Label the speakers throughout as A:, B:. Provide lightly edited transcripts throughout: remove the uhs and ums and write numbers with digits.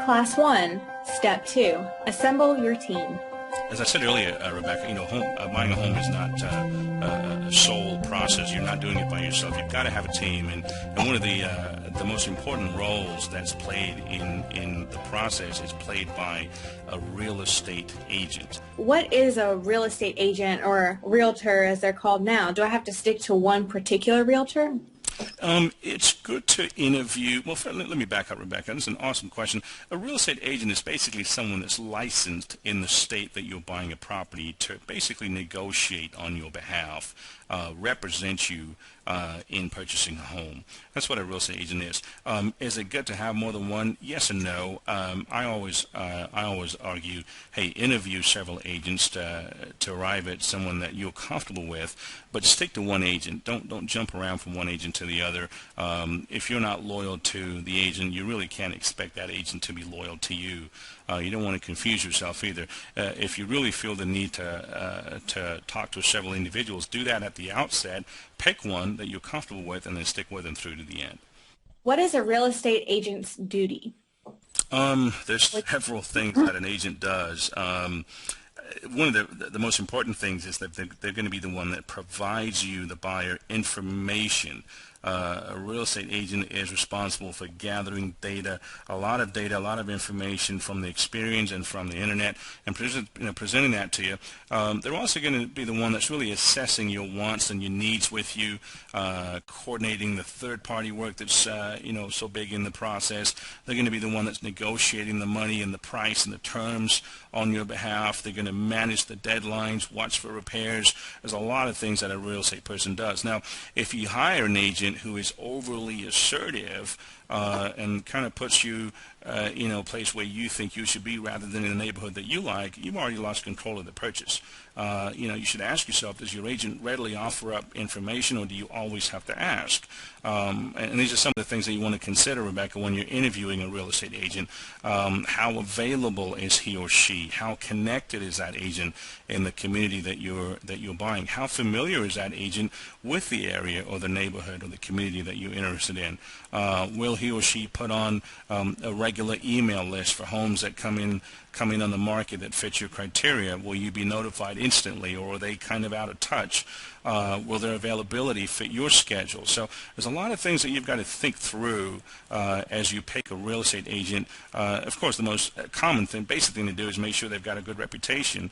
A: Class 1, Step 2, Assemble your team.
B: As I said earlier, Rebecca, buying a home is not a sole process. You're not doing it by yourself. You've got to have a team, and one of the most important roles that's played in the process is played by a real estate agent.
A: What is a real estate agent, or realtor as they're called now? Do I have to stick to one particular realtor?
B: It's good to interview. Well, let me back up, Rebecca. This is an awesome question. A real estate agent is basically someone that's licensed in the state that you're buying a property to basically negotiate on your behalf, represent you in purchasing a home. That's what a real estate agent is. Is it good to have more than one? Yes and no. I always argue, hey, interview several agents to arrive at someone that you're comfortable with, but stick to one agent. Don't jump around from one agent to the other. If you're not loyal to the agent, you really can't expect that agent to be loyal to you. You don't want to confuse yourself either. If you really feel the need to talk to several individuals, do that at the outset. Pick one that you're comfortable with and then stick with them through to the end.
A: What is a real estate agent's duty?
B: There's several things that an agent does. One of the most important things is that they're going to be the one that provides you, the buyer, information. A real estate agent is responsible for gathering data, a lot of information from the experience and from the internet, and presenting that to you. They're also going to be the one that's really assessing your wants and your needs with you, coordinating the third-party work that's so big in the process. They're going to be the one that's negotiating the money and the price and the terms on your behalf. They're going to manage the deadlines, watch for repairs. There's a lot of things that a real estate person does. Now, if you hire an agent who is overly assertive and kind of puts you in a place where you think you should be rather than in a neighborhood that you like, you've already lost control of the purchase. You should ask yourself, does your agent readily offer up information, or do you always have to ask? And these are some of the things that you want to consider, Rebecca, when you're interviewing a real estate agent. How available is he or she? How connected is that agent in the community that you're buying? How familiar is that agent with the area or the neighborhood or the community that you're interested in? Will he or she put on a regular email list for homes that come in on the market that fit your criteria? Will you be notified instantly, or are they kind of out of touch? Will their availability fit your schedule? So there's a lot of things that you've got to think through as you pick a real estate agent. Of course, the most common thing, basic thing to do is make sure they've got a good reputation.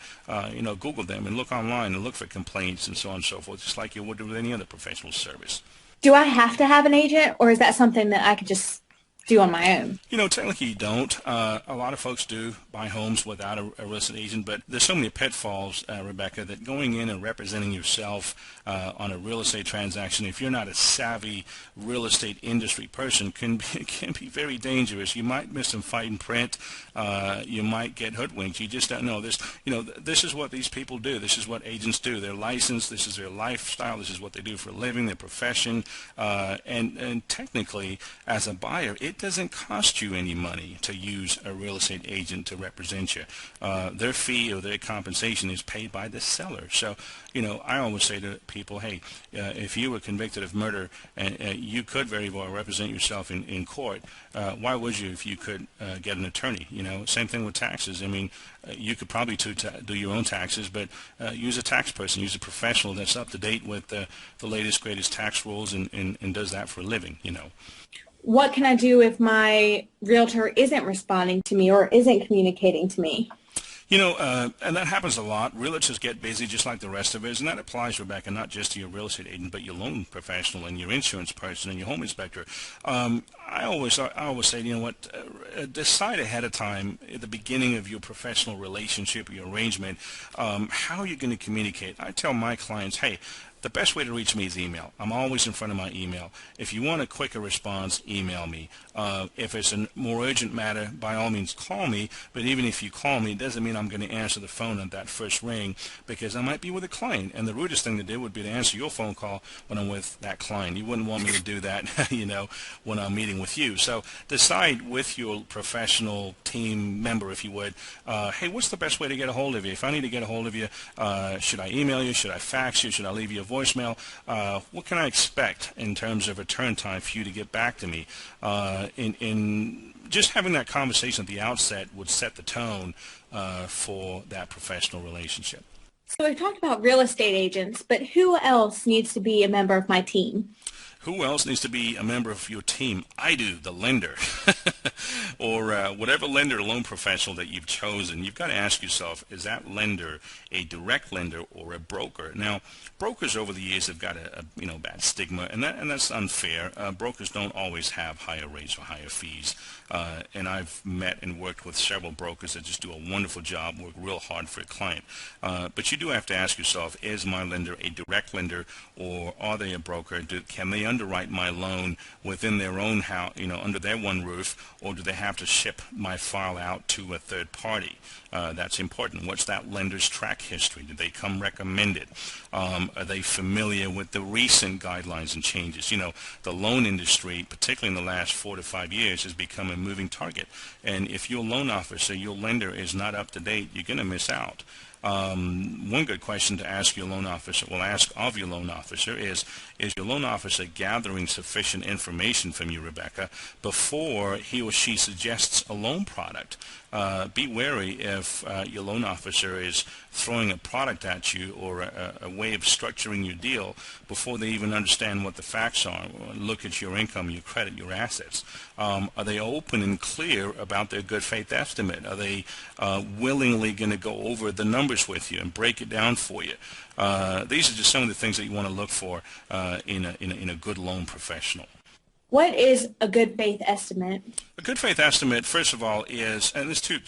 B: Google them and look online and look for complaints and so on and so forth, just like you would with any other professional service.
A: Do I have to have an agent, or is that something that I could just do on my own?
B: Technically you don't. A lot of folks do buy homes without a real estate agent, but there's so many pitfalls, Rebecca, that going in and representing yourself on a real estate transaction, if you're not a savvy real estate industry person, can be very dangerous. You might miss some fine print. You might get hoodwinked. You just don't know. This is what these people do. This is what agents do. They're licensed. This is their lifestyle. This is what they do for a living, their profession. And technically, as a buyer, it doesn't cost you any money to use a real estate agent to represent you. Their fee or their compensation is paid by the seller. So, I always say to people, hey, if you were convicted of murder and you could very well represent yourself in court, why would you if you could get an attorney? Same thing with taxes. You could probably do your own taxes, but use a tax person, use a professional that's up to date with the latest, greatest tax rules and does that for a living,
A: What can I do if my realtor isn't responding to me or isn't communicating to me?
B: And that happens a lot. Realtors get busy just like the rest of us, and that applies, Rebecca, not just to your real estate agent, but your loan professional and your insurance person and your home inspector. I always say, decide ahead of time at the beginning of your professional relationship or your arrangement, how you're going to communicate. I tell my clients, hey, the best way to reach me is email. I'm always in front of my email. If you want a quicker response, email me. If it's a more urgent matter, by all means call me, but even if you call me, it doesn't mean I'm going to answer the phone at that first ring, because I might be with a client, and the rudest thing to do would be to answer your phone call when I'm with that client. You wouldn't want me to do that, when I'm meeting with you. So decide with your professional team member, if you would, hey, what's the best way to get a hold of you? If I need to get a hold of you, should I email you? Should I fax you? Should I leave you a voicemail. What can I expect in terms of return time for you to get back to me? In just having that conversation at the outset would set the tone for that professional relationship.
A: So we've talked about real estate agents, but who else needs to be a member of my team?
B: Who else needs to be a member of your team? I do, the lender. Or whatever lender or loan professional that you've chosen, you've got to ask yourself, is that lender a direct lender or a broker? Now, brokers over the years have got a bad stigma, and that's unfair. Brokers don't always have higher rates or higher fees. And I've met and worked with several brokers that just do a wonderful job, work real hard for a client. But you do have to ask yourself, is my lender a direct lender, or are they a broker? Can they underwrite my loan within their own house, under their one roof, or do they have to ship my file out to a third party? That's important. What's that lender's track history? Did they come recommended? Are they familiar with the recent guidelines and changes? The loan industry, particularly in the last 4 to 5 years, has become a moving target. And if your loan officer, your lender is not up to date, you're going to miss out. One good question to ask your loan officer, ask of your loan officer is your loan officer gathering sufficient information from you, Rebecca, before he or she suggests a loan product? Be wary if your loan officer is throwing a product at you or a way of structuring your deal before they even understand what the facts are, or look at your income, your credit, your assets. Are they open and clear about their good faith estimate? Are they willingly going to go over the numbers with you and break it down for you? These are just some of the things that you want to look for in a good loan professional.
A: What is a good faith estimate?
B: A good faith estimate, first of all, is, and there's two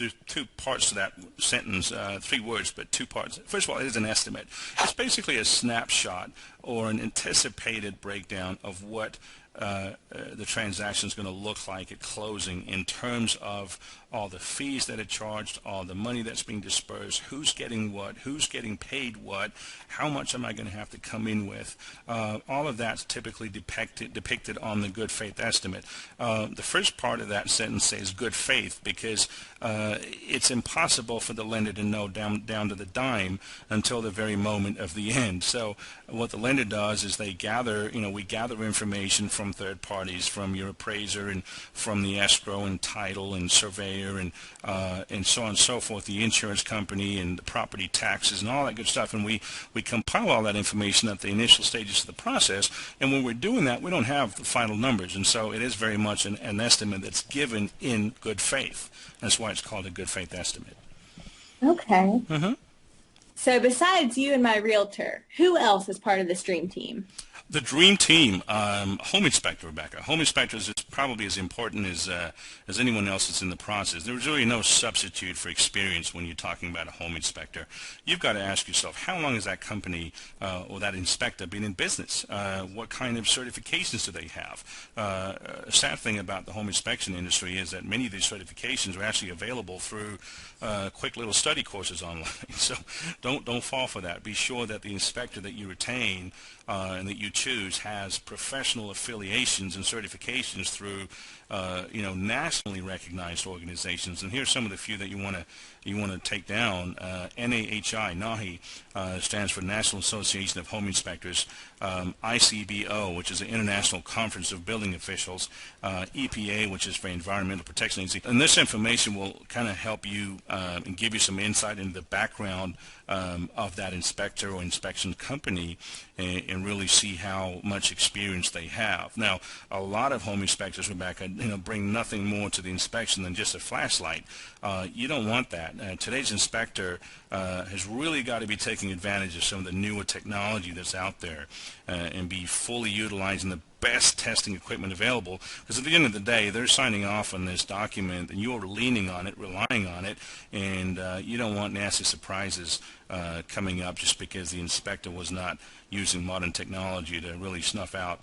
B: parts to that sentence, 3 words, but 2 parts. First of all, it is an estimate. It's basically a snapshot or an anticipated breakdown of what the transaction is going to look like at closing in terms of all the fees that are charged, all the money that's being dispersed, who's getting what, who's getting paid what, how much am I going to have to come in with. All of that's typically depicted on the good faith estimate. The first part of that sentence says good faith because it's impossible for the lender to know down to the dime until the very moment of the end. So what the lender does is we gather information from third parties, from your appraiser and from the escrow and title and surveyor and so on and so forth, the insurance company and the property taxes and all that good stuff, and we compile all that information at the initial stages of the process. And when we're doing that, we don't have the final numbers, and so it is very much an estimate that's given in good faith. That's why it's called a good faith estimate.
A: Okay.
B: Mm-hmm.
A: So besides you and my realtor, who else is part of this dream team?
B: The dream team, home inspector, Rebecca. Home inspectors is probably as important as anyone else that's in the process. There's really no substitute for experience when you're talking about a home inspector. You've got to ask yourself, how long has that company or that inspector been in business? What kind of certifications do they have? A sad thing about the home inspection industry is that many of these certifications are actually available through quick little study courses online. So don't fall for that. Be sure that the inspector that you retain and that you choose has professional affiliations and certifications through nationally recognized organizations. And here's some of the few that you want to take down. NAHI stands for National Association of Home Inspectors. ICBO, which is the International Conference of Building Officials. EPA, which is for Environmental Protection Agency. And this information will kind of help you and give you some insight into the background of that inspector or inspection company and really see how much experience they have. Now, a lot of home inspectors, Rebecca, bring nothing more to the inspection than just a flashlight. You don't want that. Today's inspector has really got to be taking advantage of some of the newer technology that's out there and be fully utilizing the best testing equipment available, because at the end of the day, they're signing off on this document and you're leaning on it, relying on it, and you don't want nasty surprises coming up just because the inspector was not using modern technology to really snuff out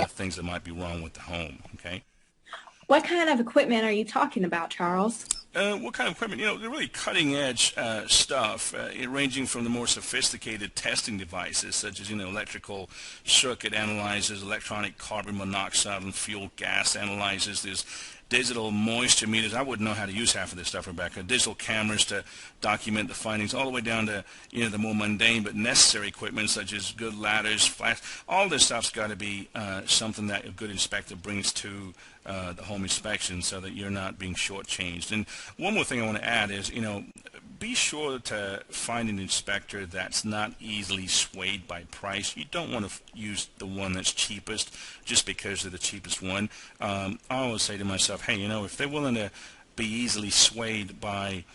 B: things that might be wrong with the home. Okay.
A: What kind of equipment are you talking about, Charles?
B: What kind of equipment? They're really cutting-edge stuff, ranging from the more sophisticated testing devices, such as, electrical circuit analyzers, electronic carbon monoxide and fuel gas analyzers. There's digital moisture meters. I wouldn't know how to use half of this stuff, Rebecca. Digital cameras to document the findings, all the way down to the more mundane but necessary equipment such as good ladders, flash. All this stuff's got to be something that a good inspector brings to the home inspection, so that you're not being shortchanged. And one more thing I want to add is, be sure to find an inspector that's not easily swayed by price. You don't want to use the one that's cheapest just because they're the cheapest one. I always say to myself, hey, if they're willing to be easily swayed by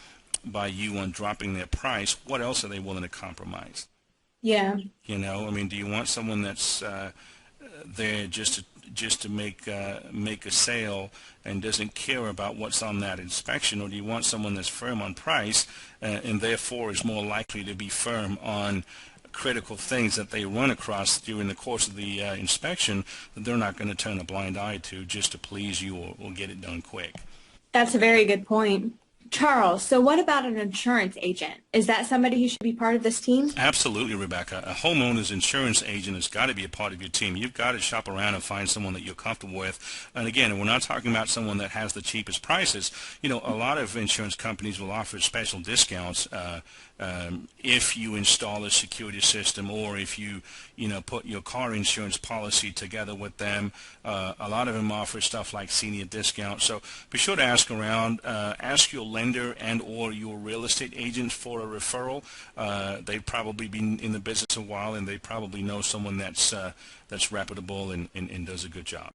B: you on dropping their price, what else are they willing to compromise?
A: Yeah.
B: Do you want someone that's there just to make a sale and doesn't care about what's on that inspection, or do you want someone that's firm on price and therefore is more likely to be firm on critical things that they run across during the course of the inspection that they're not going to turn a blind eye to just to please you or get it done quick?
A: That's a very good point. Charles, so what about an insurance agent? Is that somebody who should be part of this team?
B: Absolutely, Rebecca. A homeowner's insurance agent has got to be a part of your team. You've got to shop around and find someone that you're comfortable with. And again, we're not talking about someone that has the cheapest prices. A lot of insurance companies will offer special discounts if you install a security system, or if you put your car insurance policy together with them. A lot of them offer stuff like senior discounts. So be sure to ask around. Ask your lender and or your real estate agent for a referral. They've probably been in the business a while, and they probably know someone that's reputable and does a good job.